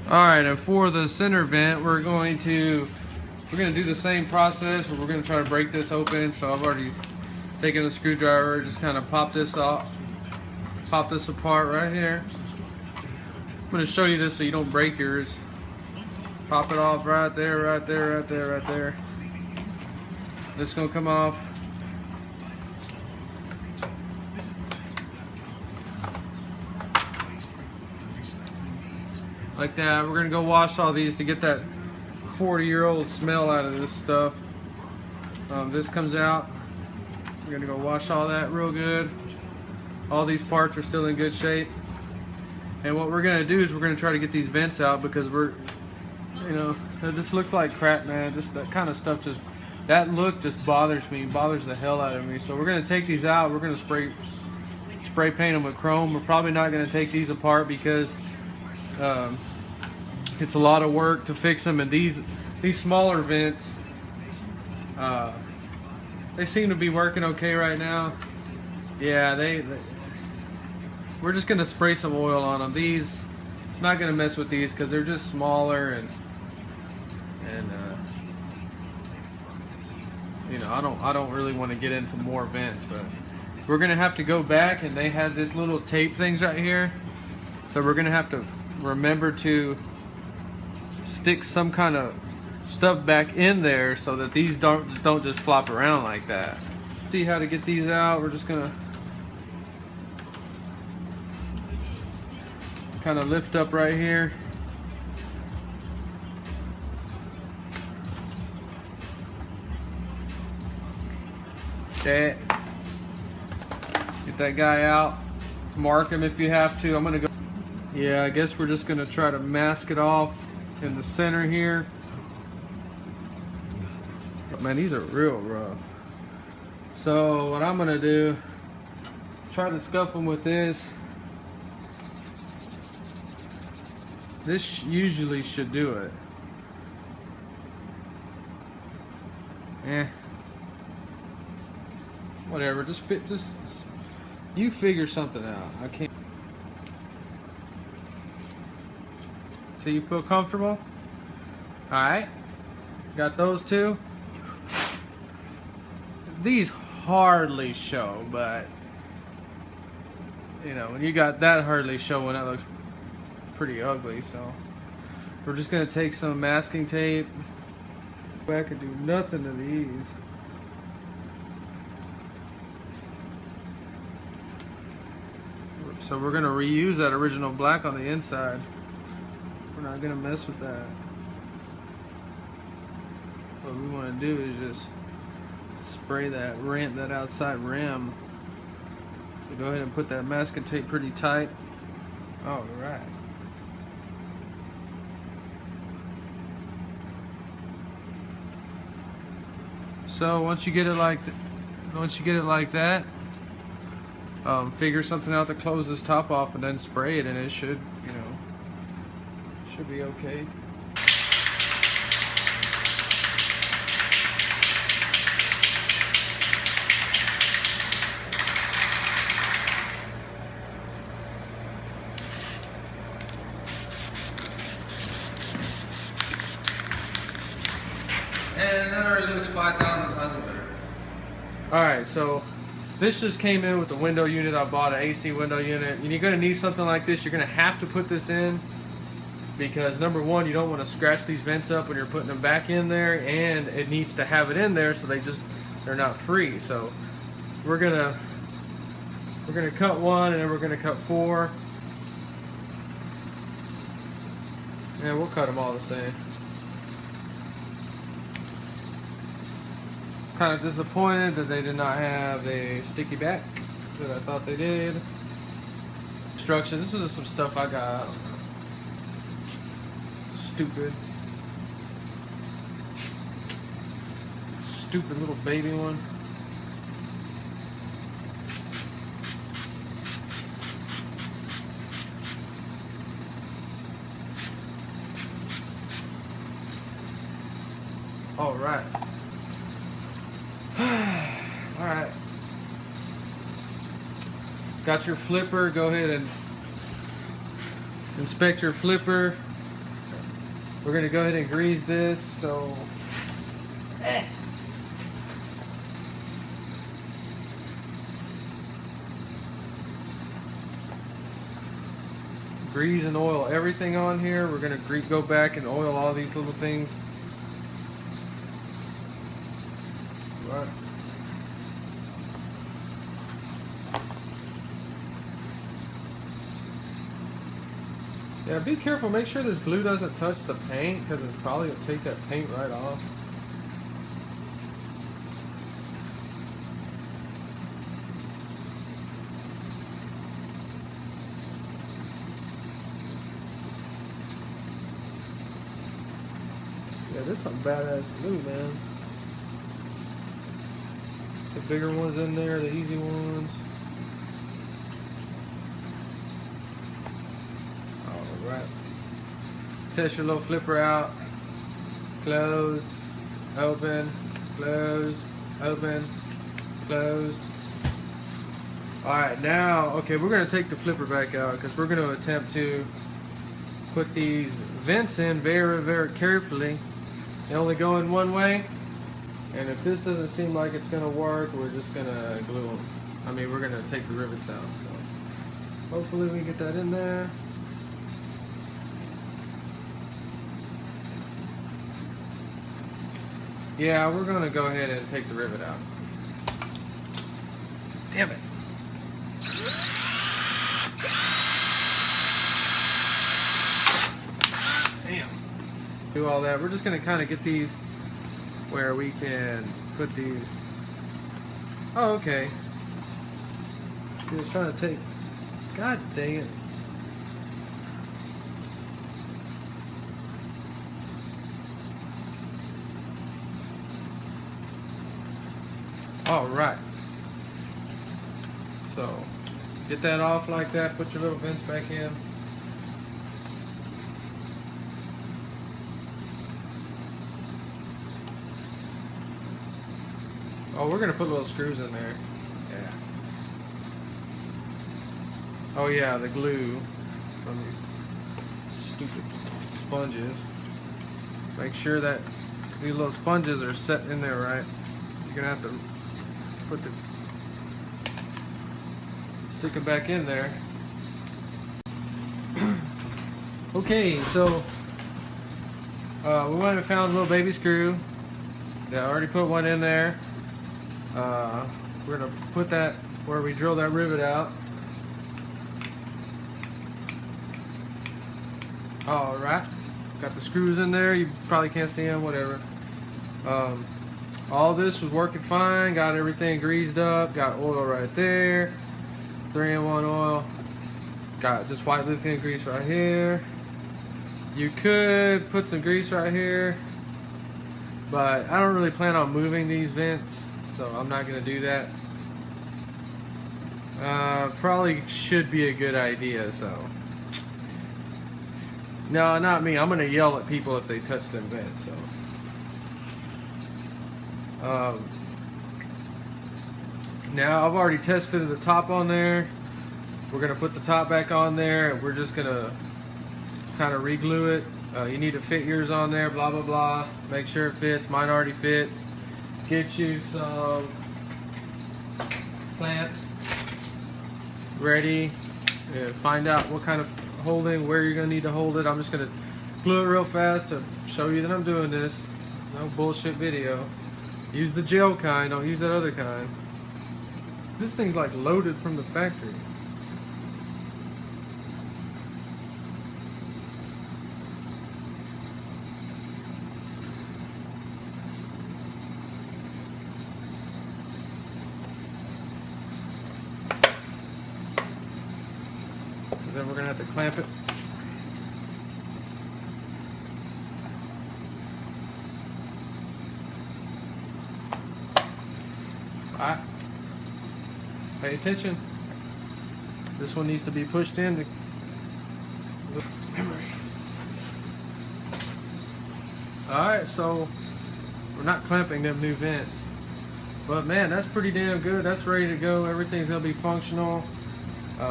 Alright, and for the center vent, we're gonna do the same process, but we're gonna try to break this open. So I've already taken a screwdriver, just kind of pop this off, pop this apart right here. I'm gonna show you this so you don't break yours. Pop it off right there, right there, right there, right there. This is gonna come off. Like that. We're gonna go wash all these to get that 40-year-old smell out of this stuff. This comes out. We're gonna go wash all that real good. All these parts are still in good shape. And what we're gonna do is we're gonna try to get these vents out because this looks like crap, man. Just that kind of stuff, that look just bothers me, bothers the hell out of me. So we're gonna take these out. We're gonna spray paint them with chrome. We're probably not gonna take these apart because it's a lot of work to fix them. And these smaller vents, they seem to be working okay right now. Yeah, we're just gonna spray some oil on them. These, I'm not gonna mess with these because they're just smaller and I don't really want to get into more vents, but we're gonna have to go back, and they have this little tape things right here, so we're gonna have to remember to stick some kind of stuff back in there so that these don't just flop around like that. See how to get these out. We're just gonna kind of lift up right here. Get that guy out. Mark him if you have to. I'm gonna go. Yeah, I guess we're just gonna try to mask it off in the center here. But man, these are real rough. So what I'm gonna do, try to scuff them with this. This usually should do it. Whatever, just you figure something out. I can't. So you feel comfortable? Alright. Got those two. These hardly show, but when you got that hardly showing, that looks pretty ugly. So we're just gonna take some masking tape. I could do nothing to these. So we're gonna reuse that original black on the inside. We're not gonna mess with that. What we want to do is just spray that outside rim. So go ahead and put that masking tape pretty tight. All right. So once you get it like that, figure something out to close this top off, and then spray it, and it should be okay. And that already looks 5,000 times better. Alright, so this just came in with the window unit. I bought an AC window unit. And you're going to need something like this. You're going to have to put this in because, number one, you don't want to scratch these vents up when you're putting them back in there, and it needs to have it in there so they're not free. So we're gonna cut one, and then we're gonna cut four. And we'll cut them all the same. Kind of disappointed that they did not have a sticky back that I thought they did. Instructions. This is some stuff I got. Stupid little baby one. All right. All right. Got your flipper. Go ahead and inspect your flipper. We're gonna go ahead and grease this, so grease and oil everything on here. We're gonna go back and oil all these little things. Right. Yeah, be careful. Make sure this glue doesn't touch the paint, because it probably will take that paint right off. Yeah, this is some badass glue, man. The bigger ones in there, the easy ones. Alright. Test your little flipper out. Closed, open, closed, open, closed. Alright, now, okay, we're going to take the flipper back out because we're going to attempt to put these vents in very, very carefully. They only go in one way. And if this doesn't seem like it's going to work, we're just going to glue them. I mean, we're going to take the rivets out. So hopefully we get that in there. Yeah, we're going to go ahead and take the rivet out. Damn it. Damn. Do all that. We're just going to kind of get these where we can put these. Oh, okay. See, it's trying to take. God dang it. All right. So, get that off like that. Put your little vents back in. Oh, we're gonna put little screws in there. Yeah. Oh yeah, the glue from these stupid sponges. Make sure that these little sponges are set in there right. You're gonna have to put the stick it back in there. Okay, so we went and found a little baby screw. Yeah, I already put one in there. We're gonna put that where we drill that rivet out. All right, got the screws in there. You probably can't see them, whatever. All this was working fine. Got everything greased up. Got oil right there. 3-in-1 oil. Got just white lithium grease right here. You could put some grease right here, but I don't really plan on moving these vents, so I'm not gonna do that. Probably should be a good idea, so. No, not me. I'm gonna yell at people if they touch them vents, so. Now I've already test fitted the top on there. We're gonna put the top back on there, and we're just gonna kind of re-glue it. You need to fit yours on there, blah blah blah. Make sure it fits. Mine already fits. Get you some clamps ready. Find out what kind of holding, where you're gonna need to hold it. I'm just gonna glue it real fast to show you that I'm doing this. No bullshit video. Use the gel kind, don't use that other kind. This thing's like loaded from the factory. Because then we're gonna have to clamp it. Alright. Pay attention. This one needs to be pushed in to memories. Alright, so we're not clamping them new vents. But man, that's pretty damn good. That's ready to go. Everything's gonna be functional.